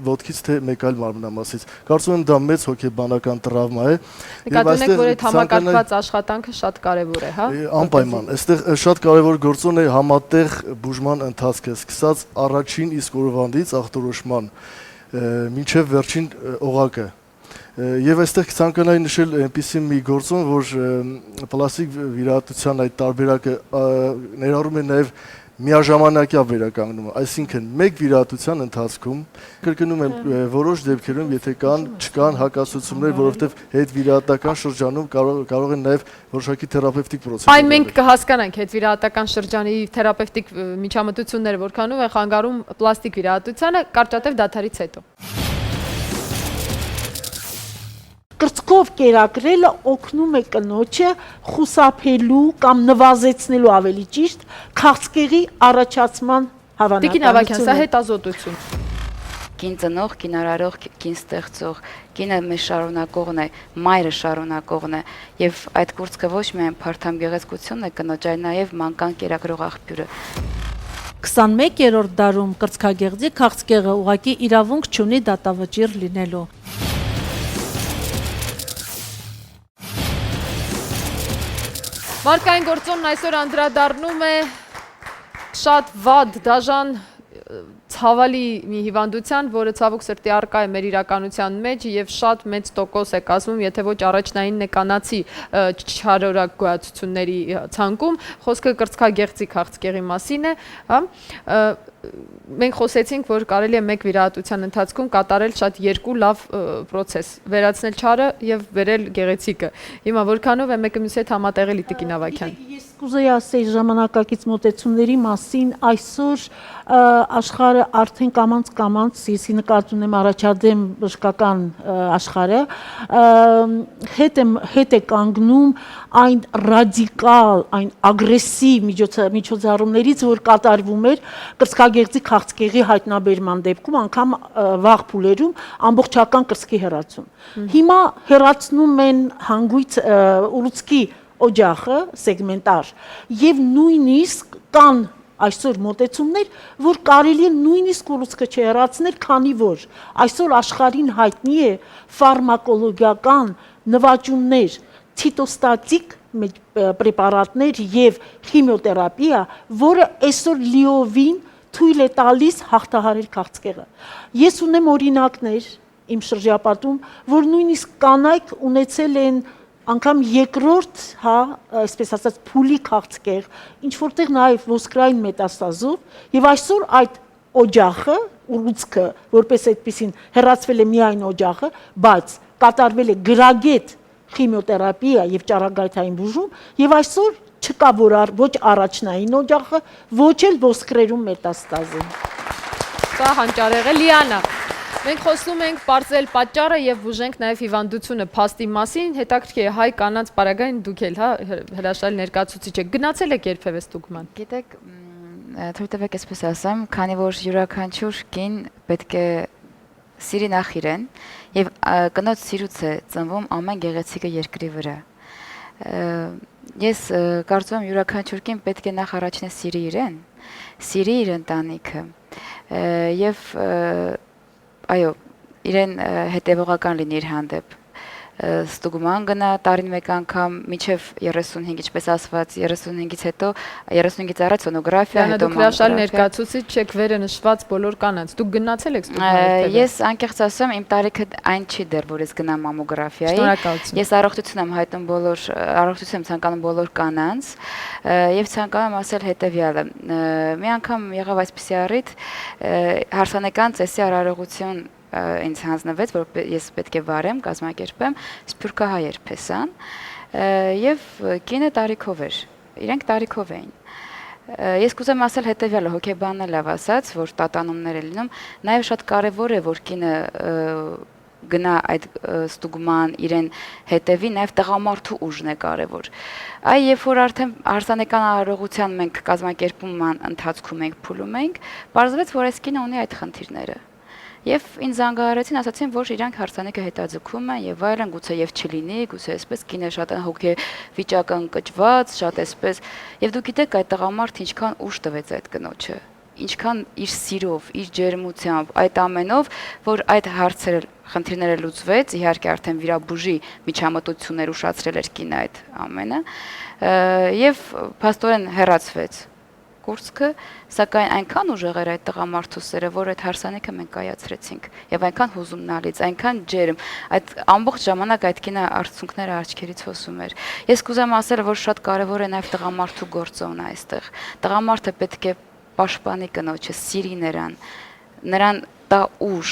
ոտքից թե մեկ այլ մարմնամասից։ Կարծում եմ դա մեծ հոգեբանական տրավմա է։ Նկատում եք, որ այդ համակարգված աշխատանքը շատ կարևոր է, հա։ Անպայման, այստեղ շատ կարևոր գործոն է համատեղ բուժման ընթացքը, սկսած առաջին իսկ օրվանից ախտորոշման մինչև վերջին օղակը։ Եվ այստեղ ցանկանայի նշել այնպիսի մի գործոն, որ պլաստիկ վիրահատության այդ տարբերակը ներառում է նաև միաժամանակյա վերականգնումը, այսինքն մեկ վիրահատության ընթացքում կրկնում եմ որոշ դեպքերում, եթե չկան հակասություններ, որովհետև հետ վիրահատական շրջանում կարող են նաև որոշակի թերապևտիկ պրոցեսներ։ Այն մենք կհասկանանք հետ վիրահատական շրջանի թերապևտիկ միջամտությունները որքանով են խանգարում պլաստիկ վիրահատությանը կարճատև դադարից հետո։ Կրծքով կերակրելը օգնում է կնոջը խուսափելու կամ նվազեցնելու ավելի ճիշտ քաղցկեղի առաջացման հավանականությունը։ Տիկին Ավագյան, սա հետազոտություն։ Կին ծնող, կին արարող, կին ստեղծող, կինը մեզ շարունակողն է, մայրը շարունակողն է, եւ այդ կուրծքը ոչ միայն փարթամ գեղեցկությունն է կնոջ, այլ նաեւ մանկան կերակրող աղբյուրը։ 21-րդ դարում կրծքագեղձի քաղցկեղը ուղղակի իրավունք չունի դատավճիռ լինելու։ Մարդկային գործոնն այսօր անդրադառնում է շատ վատ, դաժան, ցավալի մի հիվանդության, որը ցավոք սրտի առկա է մեր իրականության մեջ եւ շատ մեծ տոկոս է կազմում, եթե ոչ առաջնայինն է կանացի չարորակ գոյացությունների ցանկում, խոսքը կրծքագեղձի քաղցկեղի մասին է, հա։ Մենք խոսեցինք, որ կարելի է մեկ վիրահատության ընթացքում կատարել շատ երկու լավ պրոցես, վերացնել չարը եւ վերել գեղեցիկը։ Հիմա որքանով է մեկը մյուսի հետ համատեղելի Տիկին Ավագյան։ Ես կուզեի ասել ժամանակակից մոտեցումների մասին, այսօր աշխարհը արդեն կամաց, ես նկատի ունեմ առաջադեմ բժշկական աշխարհը, հետ է կանգնում այն ռադիկալ, այն ագրեսիվ միջոցառումներից, որ կատարվում էր կրծքագեղձի քաղցկեղի հայտնաբերման դեպքում, անգամ վաղ փուլերում ամբողջական կրծքի հեռացում։ Հիմա հեռացնում են հանգույց ուռուցքի օջախը, սեգմենտար, եւ նույնիսկ կան այսօր մոտեցումներ, որ կարելի է նույնիսկ ուռուցքը չհեռացնել, քանի որ այսօր աշխարհին հայտնի է ֆարմակոլոգիական նվաճումներ, ցիտոստատիկ պրեպարատներ եւ քիմիոթերապիա, որը այսօր լիովին թույլ է տալիս հաղթահարել քաղցկեղը։ Ես ունեմ օրինակներ իմ շրջապատում, որ նույնիսկ կանայք ունեցել են անգամ երկրորդ, հա, այսպես ասած, փուլի քաղցկեղ, ինչ որտեղ նաև ոսկրային մետաստազով, եւ այսօր այդ օջախը, ուռուցքը, որպես այդպեսին հեռացվել է միայն օջախը, բայց կատարվել է գրագետ քիմիոթերապիա եւ ճառագայթային բուժում, եւ այսօր չկա ոչ առաջնային օջախը, ոչ էլ ոսկրերում մետաստազը։ Սա հանճարեղ է, Լիանա։ Մենք խոսում ենք պարզել պատճառը եւ բուժենք նաեւ հիվանդությունը փաստի մասին, հետաքրքիր է հայ կանանց պարագային դուք էլ, հա, հրաշալի ներկայացուցիչ եք, գնացել եք երբևէ ստուգման։ Գիտեք, թույլ տվեք այսպես ասեմ, քանի որ յուրաքանչյուր կին պետք է սիրի նախ իրեն եւ կնոջ սիրուց է ծնվում ամեն գեղեցիկը երկրի վրա։ Ես կարծում եմ յուրաքանչյուր կին պետք է նախ առաջինը սիրի իրեն, սիրի իր ընտանիքը եւ այո, իրեն հետևողական լինի իր հանդեպ, ստուգման գնա տարին մեկ անգամ, մինչև 35, ինչպես ասված, 35-ից հետո, 35-ից առաջ սոնոգրաֆիա, հետո մամոգրաֆիա։ Դուք հրաշալի ներկայացուցիչ եք վերը նշված բոլոր կանանց, դուք գնացել եք ստուգման։ Ես անկեղծ ասեմ, իմ տարիքը այն չի դեռ, որ ես գնամ մամոգրաֆիայի։ Ես առողջություն եմ հայտնում առողջություն եմ ցանկանում բոլոր կանանց եւ ցանկանում եմ ասել հետեւյալը։ Մի անգամ եղավ այսպիսի առիթ, հարսանեկան ծեսի արարողություն ինձ հանձնվեց, որ ես պետք է վարեմ, կազմակերպեմ Սփյուռքահայ երգչական եւ կինը տարիքով էր։ Իրենք տարիքով էին։ Ես կուզեմ ասել հետեւյալը, հոգեբանն էլ ասաց, որ տատանումներ է լինում, նաեւ շատ կարեւոր է, որ կինը գնա այդ ստուգման իրեն հետևի, նաև տղամարդու ուժն է կարևոր։ Այ երբ որ արդեն հարսանեկան արարողության մենք կազմակերպման ընթացքում ենք փուլում ենք, պարզվեց, որ այս կինը ունի այդ խնդիրները։ Եվ ինձ զանգահարեցին, ասացին, որ իրանք հարսանեկը հետաձգում են եւ այլն, գուցե եւ չլինի, գուցե այսպես կինը շատ հոգեվիճակը ընկճված, շատ այսպես։ Եվ դուք գիտեք, այդ տղամարդը ինչքան ուժ տվեց այդ կնոջը, ինչքան իր սիրով, իր ջերմությամբ, այդ ամենով, որ այդ հարցերը, խնդիրները լուծվեց, իհարկե արդեն վիրաբուժի միջամտություններ ուշացրել էր կինը այդ ամենը, եւ փաստորեն հեռացվեց կուրսքը, սակայն այնքան ուժեղ էր այդ տղամարդու սերը, որ այդ հարսանեկը մենք կայացրեցինք եւ այնքան հուզումնալից, այնքան ջերմ, այդ ամբողջ ժամանակ այդ կինը արցունքները աչքերից հոսում էր։ Ես կուզեմ ասել, որ շատ կարեւոր է նաեւ տղամարդու գործոնը այստեղ։ Տղամարդը պետք է պաշտպանի կնոջը, սիրի նրան տա ուժ,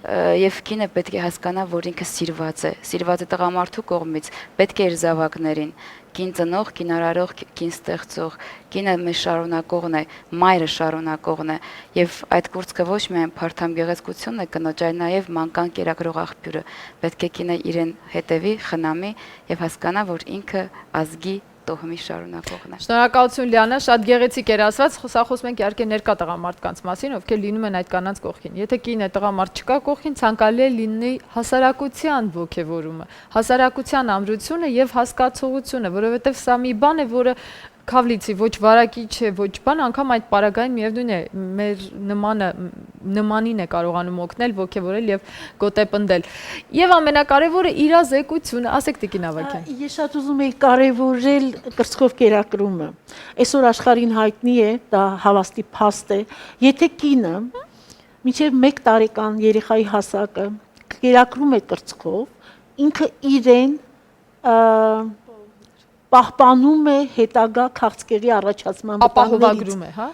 եւ կինը պետք է հասկանա, որ ինքը սիրված է տղամարդու կողմից, պետք է իր զավակներին, կին ծնող, կին արարող, կին ստեղծող, կինը մեզ շարունակողն է, մայրը շարունակողն է, եւ այդ կուրծքը ոչ միայն փարթամ գեղեցկությունն է կնոջ, այլ նաեւ մանկան կերակրող աղբյուրը, պետք է կինը իրեն հետևի, խնամի եւ հասկանա, որ ինքը ազգի տոհմի շարունակողն է։ Շնորհակալություն Լիանա, շատ գեղեցիկ էր ասված, սա խոսում ենք իհարկե ներկա տղամարդկանց մասին, ովքեր լինում են այդ կանանց կողքին։ Եթե կին է տղամարդ չկա կողքին, ցանկալի է լինի հասարակության ոգևորումը, հասարակության ամրությունը եւ հասկացողությունը, որովհետեւ սա մի բան է, որը Քավլիցի ոչ վարակի չէ, ոչ բան, անգամ այդ պարագային միևնույն է, մեր նմանին է կարողանում օգնել, ոգևորել եւ գոտեպնդել։ Եվ ամենակարևորը իրազեկությունը, ասեք Տիկին Ավագյան։ Ես շատ ուզում եի կարևորել կրծքով կերակրումը։ Այսօր աշխարհին հայտնի է, դա հավաստի փաստ է, եթե կինը մինչև 1 տարեկան երեխայի հասակը կերակրում է կրծքով, ինքը իրեն պահպանում է հետագա քաղցկեղի առաջացման ապահովագրում է, հա։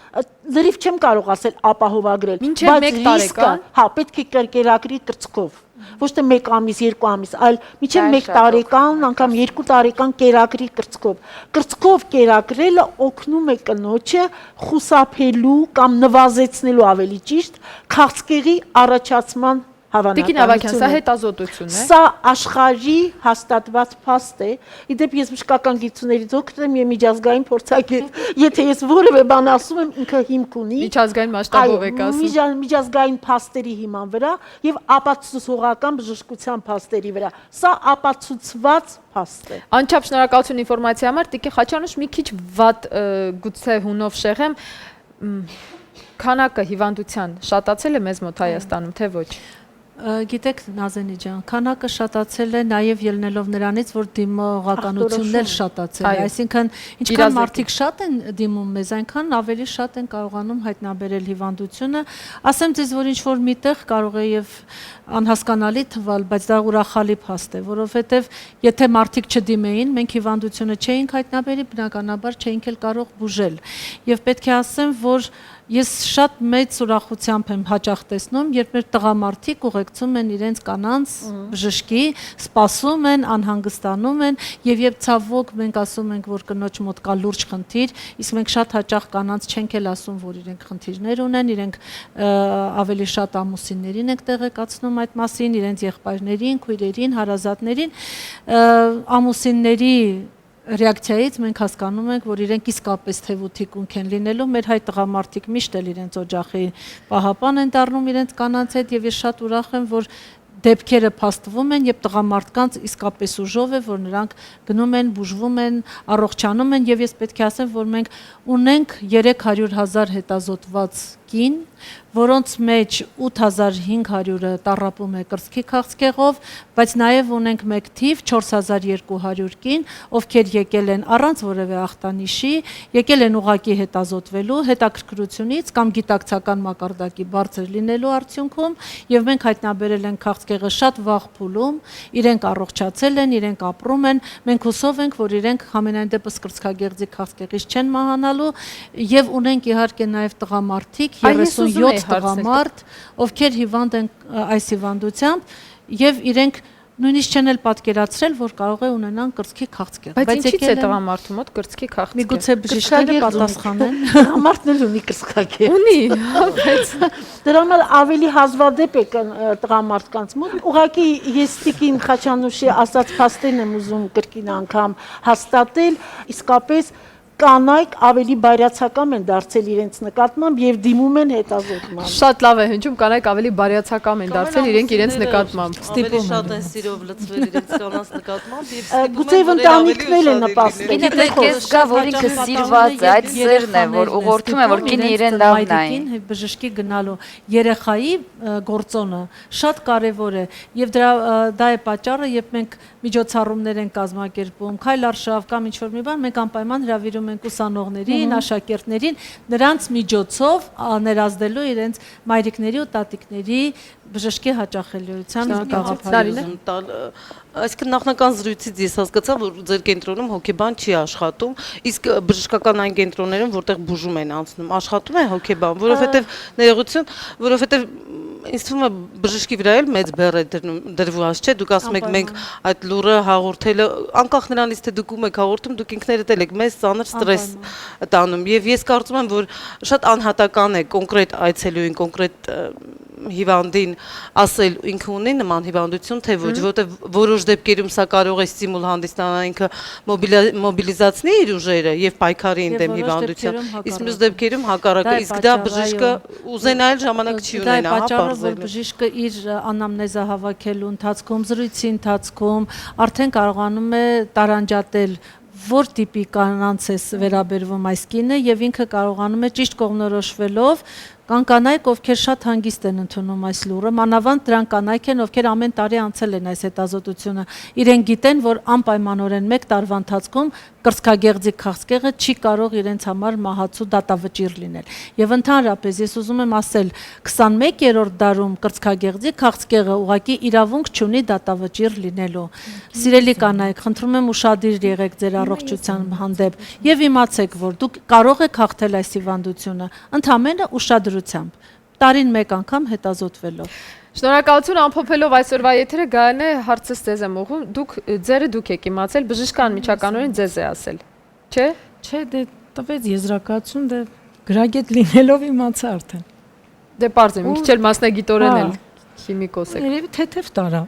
Լրիվ չեմ կարող ասել ապահովագրել, մինչև 1 տարեկան, հա, պետք է կերակրի կրծքով։ Ոչ թե 1 ամիս, 2 ամիս, այլ մինչև 1 տարեկան, անգամ 2 տարեկան կերակրի կրծքով։ Կրծքով կերակրելը օգնում է կնոջը խուսափելու կամ նվազեցնելու ավելի ճիշտ քաղցկեղի առաջացման Տիկին Ավագյան, սա հետազոտություն է։ Սա աշխարհի հաստատված փաստ է։ Իդեպ ես բժշկական գիտությունների դոկտոր եմ, եմ միջազգային փորձագետ։ Եթե ես որևէ բան ասում եմ, ինքը հիմք ունի։ Միջազգային մասշտաբով եք ասում։ Միջազգային փաստերի հիման վրա եւ ապացուցողական բժշկության փաստերի վրա։ Սա ապացուցված փաստ է։ Անչափ շնորհակալություն ինֆորմացիայի համար, Տիկին Խաչանուշ, մի քիչ վատ գուցե հունով շեղեմ, քանակը հիվանդության շատացել է մեզ մոտ Հայաստանում, թե ոչ։ Գիտեք Նազենի ջան, քանակը շատացել է նաև ելնելով նրանից, որ դիմողականությունն էլ շատացել է, այսինքն ինչքան մարդիկ շատ են դիմում մեզ, այնքան ավելի շատ են կարողանում հայտնաբերել հիվանդությունը, ասեմ ձեզ, որ ինչ-որ միտեղ կարող է եւ անհասկանալի թվալ, բայց դա ուրախալի փաստ է, որովհետեւ եթե մարդիկ չդիմեին, մենք հիվանդությունը չէինք հայտնաբերի, բնականաբար չէինք էլ կարող բուժել։ Եվ պետք է ասեմ, որ ես շատ մեծ ուրախությամբ եմ հաճախ տեսնում, երբ մեր տղամարդիկ ուղեկցում են իրենց կանանց բժշկի, սպասում են, անհանգստանում են, եւ երբ ցավոք մենք ասում ենք, որ կնոջ մոտ կա լուրջ խնդիր, իսկ մենք շատ հաճախ կանանց չենք էլ ասում, որ իրենք խնդիրներ ունեն, իրենք ավելի շատ ամուսիններին ենք տեղեկացնում այդ մասին, իրենց եղբայրներին, քույրերին, հարազատներին, ամուսինների ռեակցիայից մենք հասկանում ենք, որ իրենք իսկապես թևութիկունք են լինելու, մեր հայ տղամարդիկ միշտ էլ իրենց օջախի պահապան են դառնում իրենց կանանց հետ եւ ես շատ ուրախ եմ, որ դեպքերը փաստվում են եւ տղամարդկանց իսկապես ուժով է, որ նրանք գնում են, բուժվում են, առողջանում են եւ ես պետք է ասեմ, որ մենք ունենք 300,000 հետազոտված կին, որոնց մեջ 8500-ը տառապում է կրծքի քաղցկեղով, բայց նաև ունենք մեկ թիվ 4200 կին, ովքեր եկել են առանց որևէ ախտանիշի, եկել են ուղղակի հետազոտվելու, հետաքրքրությունից կամ գիտակցական մակարդակի բարձր լինելու արդյունքում, եւ մենք հայտնաբերել ենք քաղցկեղը շատ վաղ փուլում, իրենք առողջացել են, իրենք ապրում են, մենք հուսով ենք, որ իրենք համենայն դեպս կրծքագեղձի քաղցկեղից չեն մահանալու եւ ունենք իհարկե նաև տղամարդիկ 37 տղամարդ, ովքեր հիվանդ են այս հիվանդությամբ եւ իրենք նույնիսկ չեն էլ պատկերացրել, որ կարող է ունենան կրծքի քաղցկեղ։ Բայց ինչից է տղամարդու մոտ կրծքի քաղցկեղ։ Միգուցե բժիշկները պատասխանեն։ Մարդն էլ ունի կրծքագետ։ Ունի, բայց դրան էլ ավելի հազվադեպ է տղամարդկանց մոտ։ Ուղղակի ես Տիկին Խաչանուշի ասած փաստերն եմ ուզում կրկին անգամ հաստատել, իսկապես կանայք ավելի բարյացակամ են դարձել իրենց նկատմամբ եւ դիմում են հետազոտման։ Շատ լավ է հնչում, կանայք ավելի բարյացակամ են դարձել իրենց նկատմամբ։ Ավելի շատ են սիրով լցվել իրենց կանանց նկատմամբ եւ գուցե ընտանիքն է նպաստել։ Գիտեք, կա որ ինքը սիրված է, այդ սերն է, որ ուղղորդում է, որ կինը իրեն լավ նայի։ Բժշկի գնալու երեխայի գործոնը շատ կարևոր է եւ դա է պատճառը, երբ մենք միջոցառումներ են կազմակերպում, քայլ արշավ կամ ինչ-որ մի բան, մենք անպայման հրավիրում ենք ուսանողներին, աշակերտներին, նրանց միջոցով ներազդելու իրենց մայրիկների ու տատիկների բժշկի հաճախելիության գաղափարը։ Այսինքն նախնական զրույցից ես հասկացա, որ ձեր կենտրոնում հոգեբան չի աշխատում, իսկ բժշկական այն կենտրոններում, որտեղ բուժում են անցնում, աշխատում է հոգեբան, որովհետև ներողություն, որովհետև ինձ թվում է բժշկի վրա էլ մեծ բեռ է դրված, չէ՞, դուք ասում եք մենք այդ լուրը հաղորդելը, անկախ նրանից թե դուք ում եք հաղորդում, դուք ինքներդ էլ եք մեծ ծանր ստրես տանում, եւ ես կարծում եմ, որ շատ անհատական է կոնկրետ այցելուին, կոնկրետ հիվանդին ասել ինքը ունի նման հիվանդություն, թե ոչ, որտեղ որոշ դեպքերում սա կարող է ստիմուլ հանդիսանալ, ինքը մոբիլիզացնի իր ուժերը եւ պայքարի դեմ հիվանդության, իսկ մյուս դեպքերում հակառակը, իսկ դա բժիշկը ուզենայել ժամանակ չի ունենա, հա, որ բժիշկը իր անամնեզը հավաքելու ընթացքում, զրույցի ընթացքում արդեն կարողանում է տարանջատել որ տիպի կանանց է վերաբերվում այս կինը եւ ինքը կարողանում է ճիշտ կողմնորոշվելով կան կանայք, ովքեր շատ հանգիստ են ընդունում այս լուրը, մանավանդ դրանք կանայք են, ովքեր ամեն տարի անցել են այս հետազոտությունը, իրենք գիտեն, որ անպայմանորեն 1 տարվա ընթացքում կրծքագեղձի քաղցկեղը չի կարող իրենց համար մահացու դատավճիռ լինել։ Եվ ընդհանրապես ես ուզում եմ ասել, 21-րդ դարում կրծքագեղձի քաղցկեղը ուղղակի իրավունք չունի դատավճիռ լինելու։ Սիրելի կանայք, խնդրում եմ ուշադիր եղեք ձեր առողջության հանդեպ եւ իմացեք, որ դուք կարող եք հաղթել այս հիվանդությունը, ընդամենը ուշադրությամբ, տարին 1 անգամ հետազոտվելով։ Շնորհակալություն ամփոփելով այսօրվա եթերը, Գայանե, հարցս ձեզ եմ ուղղում, դուք եք իմացել, բժիշկը անմիջականորեն ձեզ է ասել, չէ՞։ Չէ, դե տվեց եզրակացություն, դե գրագետ լինելով իմացա արդեն։ Դե պարզ է, մի քիչ էլ մասնագիտորեն էլ քիմիկոս եք։ Երևի թեթև տարա։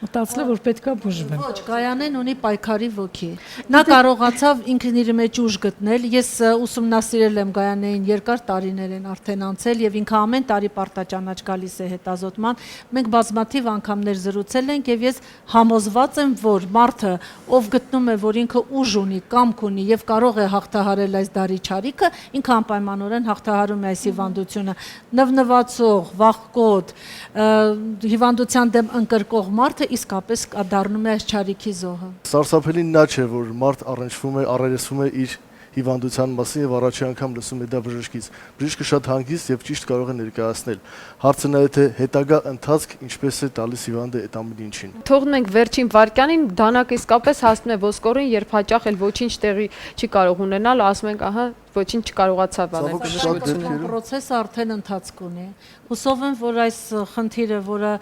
Մտածել է, որ պետքա բուժվեմ։ Ոչ, Գայանեն ունի պայքարի ոգի։ Նա կարողացավ ինքն իր մեջ ուժ գտնել։ Ես ուսումնասիրել եմ Գայանեին երկար տարիներ են արդեն անցել եւ ինքը ամեն տարի պարտաճանաչ գալիս է հետազոտման։ Մենք բազմաթիվ անգամներ զրուցել ենք եւ ես համոզված եմ, որ մարդը, ով գտնում է, որ ինքը ուժ ունի, կամք ունի եւ կարող է հաղթահարել այս դարի չարիքը, ինքը անպայմանորեն հաղթահարում է այս հիվանդությունը։ Նվնվացող, վախկոտ, հիվանդության դեմ ընկրկող մարդը իսկապես դառնում է այս չարիքի զոհը։ Սարսափելին նա չէ, որ մարդ առնչվում է, առերեսվում է իր հիվանդության մասին եւ առաջի անգամ լսում է դա բժշկից։ Բժիշկը շատ հանգիստ եւ ճիշտ կարող է ներկայացնել։ Հարցը նա է թե հետագա ընթացք ինչպես է տալիս հիվանդը այդ ամեն ինչին։ Թողնում ենք վերջին վարքյանին, դանակը իսկապես հասնում է ոսկորին, երբ հաճախ էլ ոչինչ տեղի չի կարող ունենալ, ասում ենք, ահա, ոչինչ չկարողացավ անել բժշկությունը։ Պրոցեսը արդեն ընթացք ունի։ Հուսով եմ, որ այս խնդիրը, որը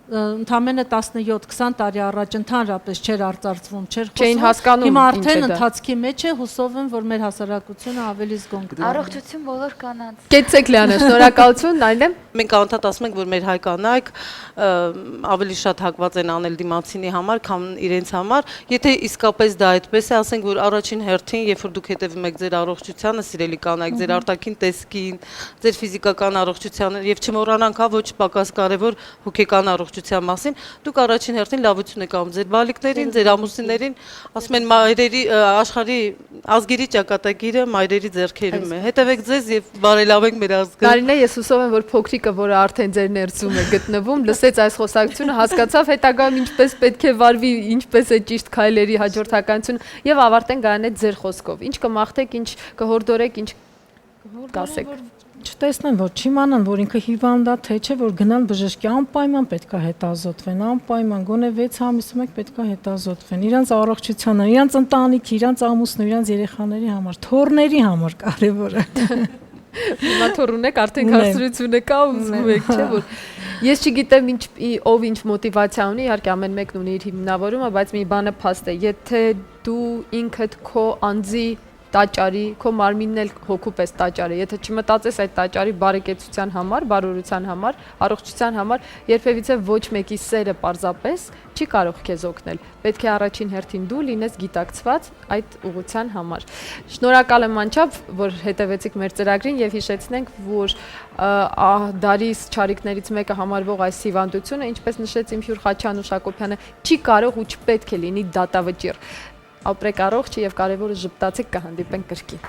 ընդամենը 17-20 տարի առաջ ընդհանրապես չէր արծարծվում, չէր խոսում։ Չէին հասկանում հիմա արդեն ընթացքի մեջ է, հուսով եմ, որ մեր հասարակությունը ավելի զգոն կդառնա։ Առողջություն բոլոր կանանց։ Կեցեք Լիանա, շնորհակալություն, Նայլեմ։ Մենք անդադ ասում ենք, որ մեր հայ կանայք ավելի շատ հակված են անել դիմացինի համար, քան իրենց համար։ Եթե իսկապես դա այդպես է, ասենք, որ առաջին հերթին, երբ որ դուք հետևում եք ձեր առողջությանը, սիրելի կանայք, ձեր արտաքին տեսքին, ձեր ֆիզիկական առողջությանը եւ չմոռանանք, հա, ոչ պակաս կարեւոր հոգեկան առողջության մասին, դուք առաջին հերթին լավություն եք անում ձեր բալիկներին, ձեր ամուսիններին, ասում են մայրերի աշխարհի ազգերի ճակատագիրը մայրերի ձեռքերում է։ Հետևեք ձեզ եւ բարելավենք մեր ազգը։ Նարինե, ես հուսով եմ, որ փոքրիկը, որը արդեն ձեր ներսում է գտնվում, լսեց այս խոսակցությունը, հասկացավ հետագայում ինչպես պետք է վարվի, ինչպես է ճիշտ քայլերի հաջորդականությունը եւ ավարտեն Գայանե ձեր խոսքով։ Ինչ կմաղթեք, ինչ կհորդորեք, ինչ կասեք։ Չտեսնեն, որ չիմանան, որ ինքը հիվանդ է, թե չէ, որ գնան բժշկի, անպայման պետքա հետազոտվեն, անպայման, գոնե 6 ամիսում եք պետքա հետազոտվեն, իրանց առողջությանը, իրանց ընտանիքի, իրանց ամուսնու, իրանց երեխաների համար, թոռների համար կարևոր է։ Հիմա թող ունեք, արդեն հարցրությունը կա ու ուզում եք, չէ՞ որ։ Ես չգիտեմ ով ինչ մոտիվացիա ունի, իհարկե ամեն մեկն ունի իր հիմնավորումը, բայց մի բանը փաստ է, եթե դու ինքդ քո անձի տաճարի, քո մարմինն էլ հոգու պես տաճար է, եթե չմտածես այդ տաճարի բարեկեցության համար, բարօրության համար, առողջության համար, երբևիցե ոչ մեկի սերը պարզապես չի կարող քեզ օգնել։ Պետք է առաջին հերթին դու լինես գիտակցված այդ ուղղության համար։ Շնորհակալ եմ անչափ, որ հետևեցիք մեր ծրագրին եւ հիշեցնենք, որ դարի չարիքներից մեկը համարվող այս հիվանդությունը, ինչպես նշեց իմ հյուր Խաչյան Ուշակոբյանը, չի կարող ու չպետք է լինի դատավճիռ։ Ապրեք առողջ եւ կարեւորը ժպտացեք, կհանդիպենք կրկին։